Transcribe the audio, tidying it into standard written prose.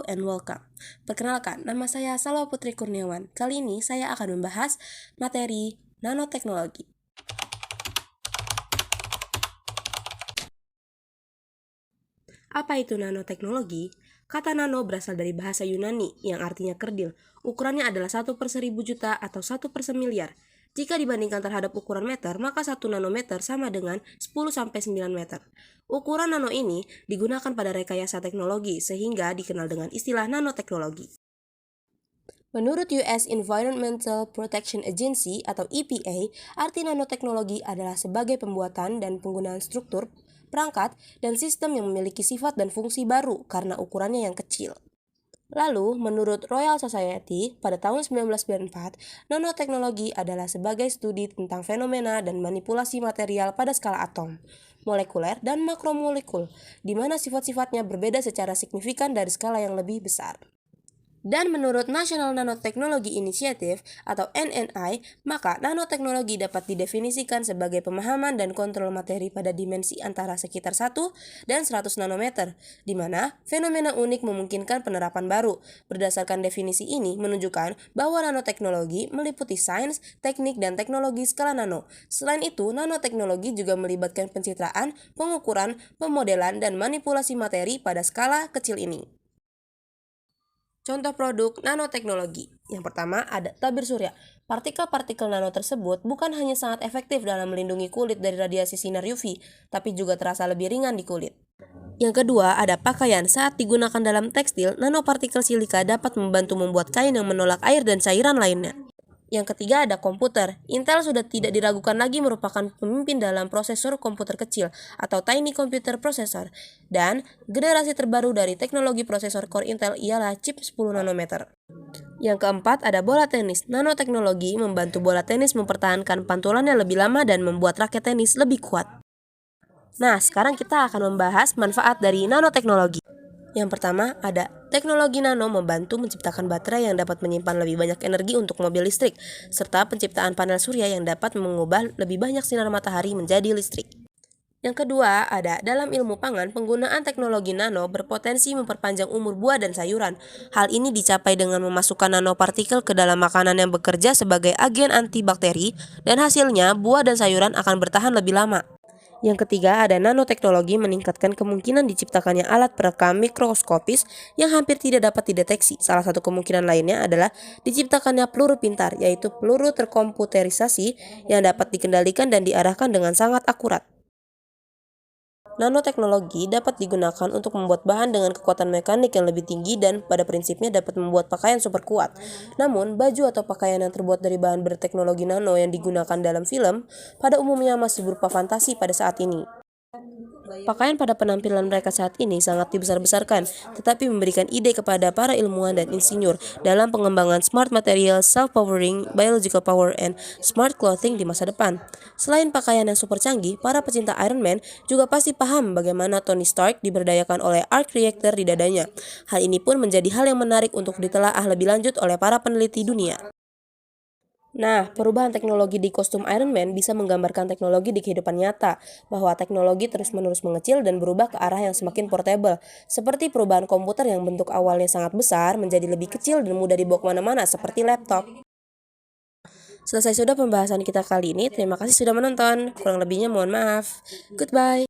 and welcome. Perkenalkan, nama saya Salwa Putri Kurniawan. Kali ini saya akan membahas materi nanoteknologi. Apa itu nanoteknologi? Kata nano berasal dari bahasa Yunani yang artinya kerdil. Ukurannya adalah 1/1000 juta atau 1/1.000.000.000. Jika dibandingkan terhadap ukuran meter, maka 1 nanometer sama dengan 10-9 meter. Ukuran nano ini digunakan pada rekayasa teknologi sehingga dikenal dengan istilah nanoteknologi. Menurut US Environmental Protection Agency atau EPA, arti nanoteknologi adalah sebagai pembuatan dan penggunaan struktur, perangkat, dan sistem yang memiliki sifat dan fungsi baru karena ukurannya yang kecil. Lalu, menurut Royal Society, pada tahun 1994, nanoteknologi adalah sebagai studi tentang fenomena dan manipulasi material pada skala atom, molekuler, dan makromolekul, di mana sifat-sifatnya berbeda secara signifikan dari skala yang lebih besar. Dan menurut National Nanotechnology Initiative atau NNI, maka nanoteknologi dapat didefinisikan sebagai pemahaman dan kontrol materi pada dimensi antara sekitar 1 dan 100 nanometer, di mana fenomena unik memungkinkan penerapan baru. Berdasarkan definisi ini menunjukkan bahwa nanoteknologi meliputi sains, teknik, dan teknologi skala nano. Selain itu, nanoteknologi juga melibatkan pencitraan, pengukuran, pemodelan, dan manipulasi materi pada skala kecil ini. Contoh produk nanoteknologi. Yang pertama ada tabir surya. Partikel-partikel nano tersebut bukan hanya sangat efektif dalam melindungi kulit dari radiasi sinar UV, tapi juga terasa lebih ringan di kulit. Yang kedua ada pakaian. Saat digunakan dalam tekstil, nanopartikel silika dapat membantu membuat kain yang menolak air dan cairan lainnya. Yang ketiga ada komputer. Intel sudah tidak diragukan lagi merupakan pemimpin dalam prosesor komputer kecil atau tiny computer processor. Dan generasi terbaru dari teknologi prosesor core Intel ialah chip 10 nanometer. Yang keempat ada bola tenis. Nanoteknologi membantu bola tenis mempertahankan pantulannya lebih lama dan membuat raket tenis lebih kuat. Nah, sekarang kita akan membahas manfaat dari nanoteknologi. Yang pertama, ada teknologi nano membantu menciptakan baterai yang dapat menyimpan lebih banyak energi untuk mobil listrik, serta penciptaan panel surya yang dapat mengubah lebih banyak sinar matahari menjadi listrik. Yang kedua, ada dalam ilmu pangan, penggunaan teknologi nano berpotensi memperpanjang umur buah dan sayuran. Hal ini dicapai dengan memasukkan nanopartikel ke dalam makanan yang bekerja sebagai agen antibakteri, dan hasilnya buah dan sayuran akan bertahan lebih lama. Yang ketiga, ada nanoteknologi meningkatkan kemungkinan diciptakannya alat perekam mikroskopis yang hampir tidak dapat dideteksi. Salah satu kemungkinan lainnya adalah diciptakannya peluru pintar, yaitu peluru terkomputerisasi yang dapat dikendalikan dan diarahkan dengan sangat akurat. Nanoteknologi dapat digunakan untuk membuat bahan dengan kekuatan mekanik yang lebih tinggi dan pada prinsipnya dapat membuat pakaian super kuat. Namun, baju atau pakaian yang terbuat dari bahan berteknologi nano yang digunakan dalam film pada umumnya masih berupa fantasi pada saat ini. Pakaian pada penampilan mereka saat ini sangat dibesar-besarkan, tetapi memberikan ide kepada para ilmuwan dan insinyur dalam pengembangan smart material, self-powering, biological power, and smart clothing di masa depan. Selain pakaian yang super canggih, para pecinta Iron Man juga pasti paham bagaimana Tony Stark diberdayakan oleh arc reactor di dadanya. Hal ini pun menjadi hal yang menarik untuk ditelaah lebih lanjut oleh para peneliti dunia. Nah, perubahan teknologi di kostum Iron Man bisa menggambarkan teknologi di kehidupan nyata, bahwa teknologi terus-menerus mengecil dan berubah ke arah yang semakin portable, seperti perubahan komputer yang bentuk awalnya sangat besar menjadi lebih kecil dan mudah dibawa kemana-mana seperti laptop. Selesai sudah pembahasan kita kali ini, terima kasih sudah menonton, kurang lebihnya mohon maaf. Goodbye.